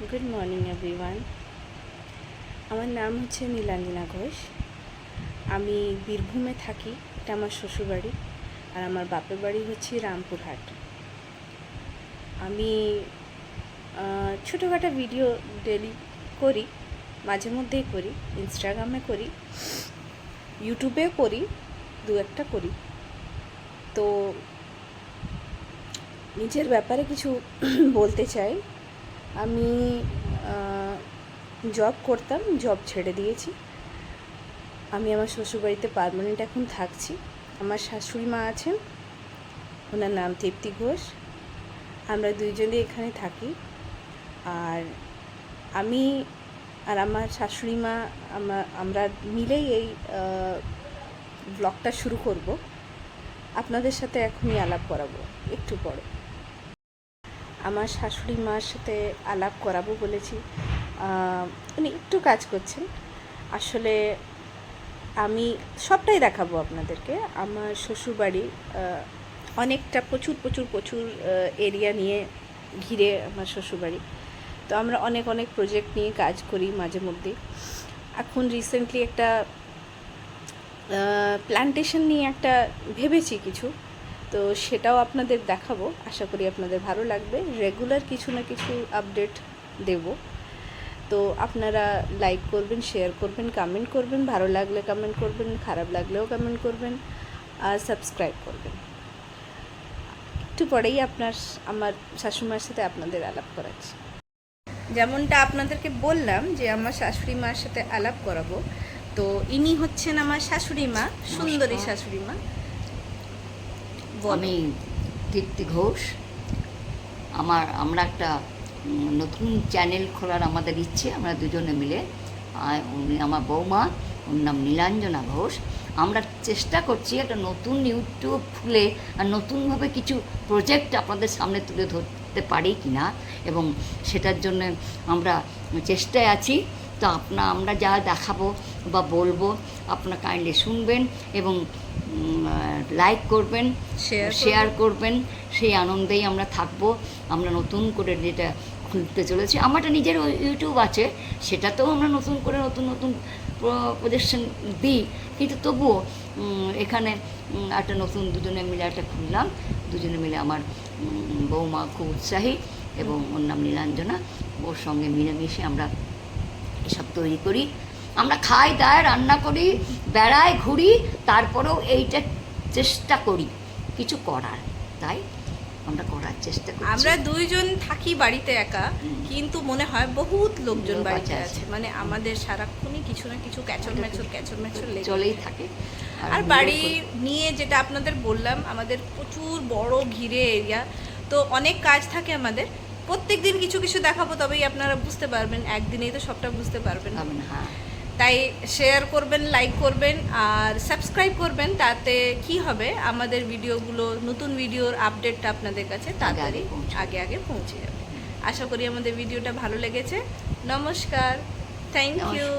Good morning everyone. আমার নাম হচ্ছে নীলাঞ্জনা ঘোষ। আমি বীরভূমে থাকি, এটা আমার শ্বশুরবাড়ি। আর আমার বাপের বাড়ি হচ্ছে রামপুরহাট। আমি ছোটোখাটো ভিডিও ডেলি করি, মাঝে মধ্যেই করি, ইনস্টাগ্রামে করি, ইউটিউবেও করি, দু একটা করি। তো নিজের ব্যাপারে কিছু বলতে চাই। আমি জব করতাম, জব ছেড়ে দিয়েছি। আমি আমার শ্বশুরবাড়িতে পার্মানেন্ট এখন থাকছি। আমার শাশুড়ি মা আছেন, ওনার নাম তৃপ্তি ঘোষ। আমরা দুইজনে এখানে থাকি। আর আমি আর আমার শাশুড়ি মা আমরা মিলেই এই ব্লগটা শুরু করব। আপনাদের সাথে এখনই আলাপ করাবো একটু পরে। আমার শাশুড়ি মার সাথে আলাপ করাবো বলেছি। উনি একটু কাজ করছেন। আসলে আমি সবটাই দেখাবো আপনাদেরকে। আমার শ্বশুরবাড়ি অনেকটা প্রচুর এরিয়া নিয়ে ঘিরে আমার শ্বশুরবাড়ি। তো আমরা অনেক প্রজেক্ট নিয়ে কাজ করি মাঝে মধ্যে। এখন রিসেন্টলি একটা প্ল্যান্টেশন নিয়ে একটা ভেবেছি কিছু, তো সেটাও আপনাদের দেখাবো। আশা করি আপনাদের ভালো লাগবে। রেগুলার কিছু না কিছু আপডেট দেব। তো আপনারা লাইক করবেন, শেয়ার করবেন, কমেন্ট করবেন। ভালো লাগলে কমেন্ট করবেন, খারাপ লাগলেও কমেন্ট করবেন, আর সাবস্ক্রাইব করবেন। একটু পরেই আমার শাশুড়িমার সাথে আপনাদের আলাপ করাচ্ছি। যেমনটা আপনাদেরকে বললাম যে আমার শাশুড়ি মার সাথে আলাপ করাবো। তো ইনি হচ্ছেন আমার শাশুড়ি মা, সুন্দরী শাশুড়ি মা। আমি তৃপ্তি ঘোষ। আমরা একটা নতুন চ্যানেল খোলার আমাদের ইচ্ছে, আমরা দুজনে মিলে। উনি আমার বৌমা, ওর নাম নীলাঞ্জনা ঘোষ। আমরা চেষ্টা করছি একটা নতুন ইউটিউব খুলে আর নতুনভাবে কিছু প্রজেক্ট আপনাদের সামনে তুলে ধরতে পারি কি না, এবং সেটার জন্য আমরা চেষ্টায় আছি। তো আমরা যা দেখাবো বা বলবো আপনারা কাইন্ডলি শুনবেন এবং লাইক করবেন, শেয়ার করবেন। সেই আনন্দেই আমরা থাকবো। আমরা নতুন করে যেটা খুলতে চলেছি, আমারটা নিজের ইউটিউব আছে, সেটাতেও আমরা নতুন করে নতুন প্রজেকশন দিই, কিন্তু তবুও এখানে একটা নতুন দুজনে মিলে একটা খুললাম। দুজনে মিলে আমার বৌমা খুব উৎসাহী এবং ওর নাম নীলাঞ্জনা। ওর সঙ্গে মিলেমিশে আমরা এসব তৈরি করি। আমরা খাই দায়, রান্না করি, বেড়াই, ঘুরি, তারপরেও এইটা চেষ্টা করি কিছু করার। তাই আমরা করার চেষ্টা করি। আমরা দুইজন থাকি বাড়িতে একা, কিন্তু মনে হয় বহুত লোকজন বাড়িতে আছে। মানে আমাদের সারাক্ষণই কিছু না কিছু ক্যাচর ম্যাচর চলেই থাকে। আর বাড়ি নিয়ে যেটা আপনাদের বললাম, আমাদের প্রচুর বড় ঘিরে এরিয়া, তো অনেক কাজ থাকে আমাদের। প্রত্যেক দিন কিছু কিছু দেখাবো, তবেই আপনারা বুঝতে পারবেন। একদিনেই তো সবটা বুঝতে পারবেন না। তাই শেয়ার করবেন, লাইক করবেন আর সাবস্ক্রাইব করবেন। তাতে কি হবে, আমাদের ভিডিওগুলো, নতুন ভিডিওর আপডেটটা আপনাদের কাছে তাড়াতাড়ি আগে পৌঁছে যাবে। আশা করি আমাদের ভিডিওটা ভালো লেগেছে। নমস্কার, থ্যাংক ইউ।